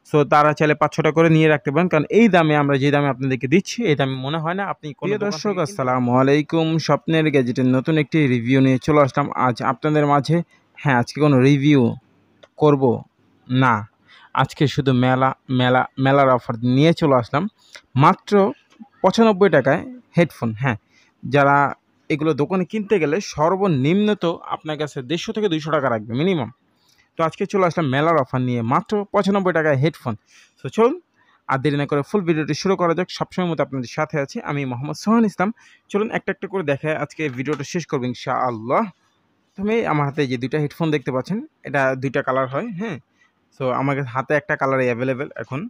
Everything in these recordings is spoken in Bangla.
সো তারা চাইলে 500 টাকা করে নিয়ে রাখতে পারেন, কারণ এই দামে আমরা যে দামে আপনাদেরকে দিচ্ছি এই দামে মনে হয় না আপনি কোনো দর্শক আসসালামু আলাইকুম। স্বপ্নের গ্যাজেটের নতুন একটি রিভিউ নিয়ে চলে আসলাম আজ আপনাদের মাঝে। হ্যাঁ, আজকে কোনো রিভিউ করব না, আজকে শুধু মেলার অফার নিয়ে চলে আসলাম। মাত্র 95 টাকায় হেডফোন। হ্যাঁ, যারা এগুলো দোকানে কিনতে গেলে সর্বনিম্ন তো আপনার কাছে 150 থেকে 200 টাকা রাখবে মিনিমাম। তো আজকে চলে আসলাম মেলার অফার নিয়ে মাত্র 95 টাকায় হেডফোন। তো চলুন আর দেরি না করে ফুল ভিডিওটি শুরু করা যাক। সবসময় মতো আপনাদের সাথে আছি আমি মোহাম্মদ সোহান ইসলাম। চলুন একটা একটা করে দেখায় আজকে ভিডিওটা শেষ করবো ইনশাআল্লাহ। প্রথমে আমার হাতে যে দুইটা হেডফোন দেখতে পাচ্ছেন, এটা দুইটা কালার হয়। হ্যাঁ, সো আমার হাতে একটা কালারই অ্যাভেলেবেল এখন,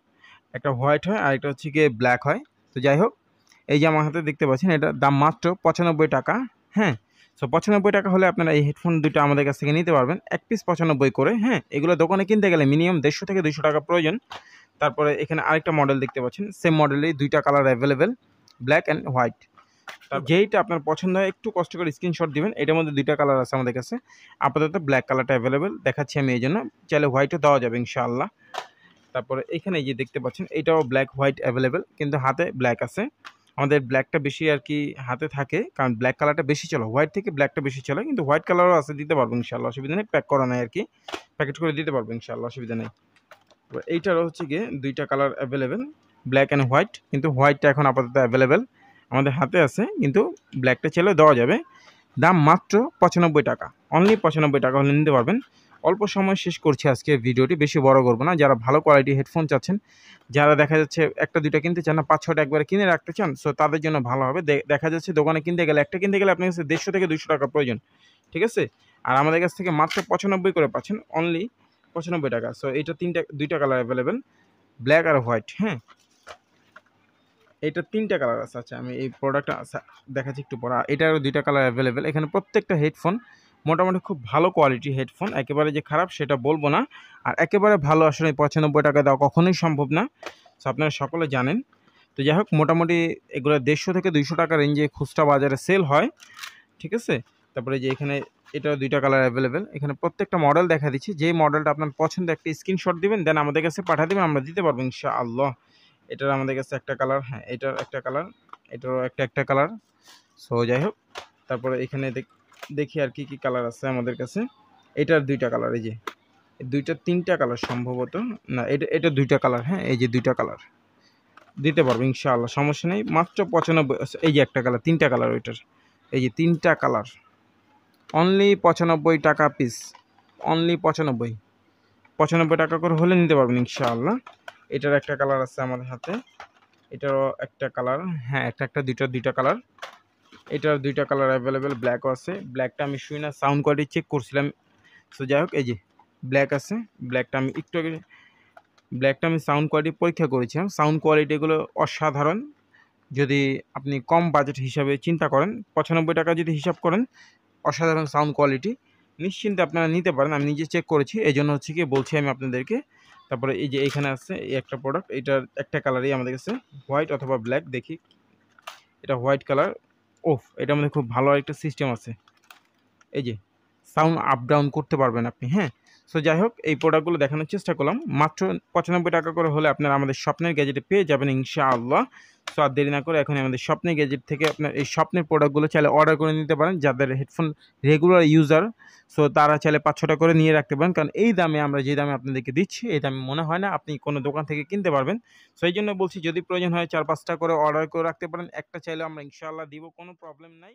একটা হোয়াইট হয় আর একটা হচ্ছে গিয়ে ব্ল্যাক হয়। তো যাই হোক, এই যে আমার হাতে দেখতে পাচ্ছেন এটার দাম মাত্র 95 টাকা। হ্যাঁ, সো 95 টাকা হলে আপনারা এই হেডফোন দুটো আমাদের কাছ থেকে নিতে পারবেন, এক পিস 95 করে। হ্যাঁ, এগুলো দোকানে কিনতে গেলে মিনিমাম 150 থেকে 200 টাকা প্রয়োজন। তারপরে এখানে আরেকটা মডেল দেখতে পাচ্ছেন, সেম মডেলেই দুইটা colour available, black and white. যেইটা আপনার পছন্দ হয় একটু কষ্ট করে স্ক্রিনশট দিবেন। এটার মধ্যে দুইটা কালার আছে আমাদের কাছে, আপাতত ব্ল্যাক কালারটা অ্যাভেলেবেল দেখাচ্ছি আমি, এই জন্য চাইলে হোয়াইটও দেওয়া যাবে ইনশাআল্লাহ। তারপরে এখানে যে দেখতে পাচ্ছেন এটাও ব্ল্যাক হোয়াইট অ্যাভেলেবেল, কিন্তু হাতে ব্ল্যাক আছে। আমাদের ব্ল্যাকটা বেশি আর কি হাতে থাকে, কারণ ব্ল্যাক কালারটা বেশি চলে, হোয়াইট থেকে ব্ল্যাকটা বেশি চলে। কিন্তু হোয়াইট কালারও আছে, দিতে পারবো ইনশাআল্লাহ, অসুবিধা নেই। প্যাক করা নাই আর কি, প্যাকেট করে দিতে পারবো ইনশাআল্লাহ, অসুবিধা নেই। এইটারও হচ্ছে গিয়ে দুইটা colour available, black and white, কিন্তু হোয়াইটটা এখন আপাতত অ্যাভেলেবেল আমাদের হাতে আছে, কিন্তু ব্ল্যাকটা চাইলে দেওয়া যাবে। দাম মাত্র 95 টাকা, অনলি 95 টাকা হলে নিতে পারবেন। অল্প সময় শেষ করছি আজকে ভিডিওটি, বেশি বড় করবো না। যারা ভালো কোয়ালিটি হেডফোন চাচ্ছেন, যারা দেখা যাচ্ছে একটা দুইটা কিনতে চান না, 5-6টা একবারে কিনে রাখতে চান, সো তাদের জন্য ভালো হবে। দেখা যাচ্ছে দোকানে কিনতে গেলে একটা কিনতে গেলে আপনার কাছে 150 থেকে 200 টাকা প্রয়োজন, ঠিক আছে? আর আমাদের কাছ থেকে মাত্র 95 করে পাচ্ছেন, অনলি 95 টাকা। সো এইটা দুইটা কালার অ্যাভেলেবেল, ব্ল্যাক আর হোয়াইট। হ্যাঁ, এটা 3টা কালার আছে। আচ্ছা, আমি এই প্রোডাক্টটা দেখাচ্ছি একটু পরে। এটারও 2টা কালার অ্যাভেলেবেল। এখানে প্রত্যেকটা হেডফোন মোটামুটি খুব ভালো কোয়ালিটি হেডফোন, একেবারে যে খারাপ সেটা বলবো না, আর একেবারে ভালো আসলে 95 টাকা দেওয়া কখনোই সম্ভব না, সো আপনারা সকলে জানেন। তো যাই হোক, মোটামুটি এগুলো 150 থেকে 200 টাকা রেঞ্জে খুচরা বাজারে সেল হয়, ঠিক আছে? তারপরে যে এখানে এটাও 2টা কালার অ্যাভেলেবেল। এখানে প্রত্যেকটা মডেল দেখা দিচ্ছি, যে মডেলটা আপনার পছন্দ একটা স্ক্রিনশট দিবেন, দেন আমাদের কাছে পাঠিয়ে দেবেন, আমরা দিতে পারবো ইনশাআল্লাহ। এটার আমাদের কাছে একটা কালার, হ্যাঁ এটার একটা কালার, এটারও একটা কালার। সো যাই হোক, তারপরে এখানে দেখি আর কি কালার আছে আমাদের কাছে। এটার 2টা কালার, এই যে দুইটা 3টা কালার সম্ভবত, না এটা 2টা কালার। হ্যাঁ, এই যে 2টা কালার দিতে পারবো ইনশাআল্লাহ, সমস্যা নেই। মাত্র 95। এই যে একটা কালার, 3টা কালার ওইটার, এই যে 3টা কালার, অনলি 95 টাকা পিস, অনলি 95 টাকা করে হলে নিতে পারবেন ইনশাআল্লাহ। এটার একটা কালার আছে আমাদের হাতে, এটারও একটা কালার। হ্যাঁ, একটা দুইটা কালার। এটার 2টা কালার অ্যাভেলেবেল, ব্ল্যাকও আছে। ব্ল্যাকটা আমি শুই না, সাউন্ড কোয়ালিটি চেক করছিলাম। সো যাই হোক, এই যে ব্ল্যাক আছে। ব্ল্যাকটা আমি একটু আগে সাউন্ড কোয়ালিটি পরীক্ষা করেছিলাম, সাউন্ড কোয়ালিটিগুলো অসাধারণ। যদি আপনি কম বাজেট হিসাবে চিন্তা করেন, 95 টাকা যদি হিসাব করেন, অসাধারণ সাউন্ড কোয়ালিটি, নিশ্চিন্তে আপনারা নিতে পারেন। আমি নিজে চেক করেছি, এই জন্য হচ্ছে কি বলছি আমি আপনাদেরকে। তারপরে এই যে এখানে আছে এই একটা প্রোডাক্ট, এটার একটা কালারই আমাদের কাছে, হোয়াইট অথবা ব্ল্যাক। দেখি, এটা হোয়াইট কালার। ওফ, এটার মধ্যে খুব ভালো একটা সিস্টেম আছে, এই যে সাউন্ড আপ ডাউন করতে পারবেন আপনি। হ্যাঁ, সো যাই হোক, এই প্রোডাক্টগুলো দেখানোর চেষ্টা করলাম। মাত্র 95 টাকা করে হলে আপনারা আমাদের স্বপ্নের গ্যাজেটে পেয়ে যাবেন ইনশাআল্লাহ। সো আর দেরি না করে এখন আমাদের স্বপ্নের গ্যাজেট থেকে আপনার এই স্বপ্নের প্রোডাক্টগুলো চাইলে অর্ডার করে নিতে পারেন, যাদের হেডফোন রেগুলার ইউজার, সো তারা চাইলে 500 টাকা করে নিয়ে রাখতে পারেন, কারণ এই দামে আমরা যে দামে আপনাদেরকে দিচ্ছি এই দামে মনে হয় না আপনি কোনো দোকান থেকে কিনতে পারবেন। সো এই জন্য বলছি, যদি প্রয়োজন হয় 4-5টা করে অর্ডার করে রাখতে পারেন, একটা চাইলে আমরা ইনশাআল্লাহ দিব, কোনো প্রবলেম নাই।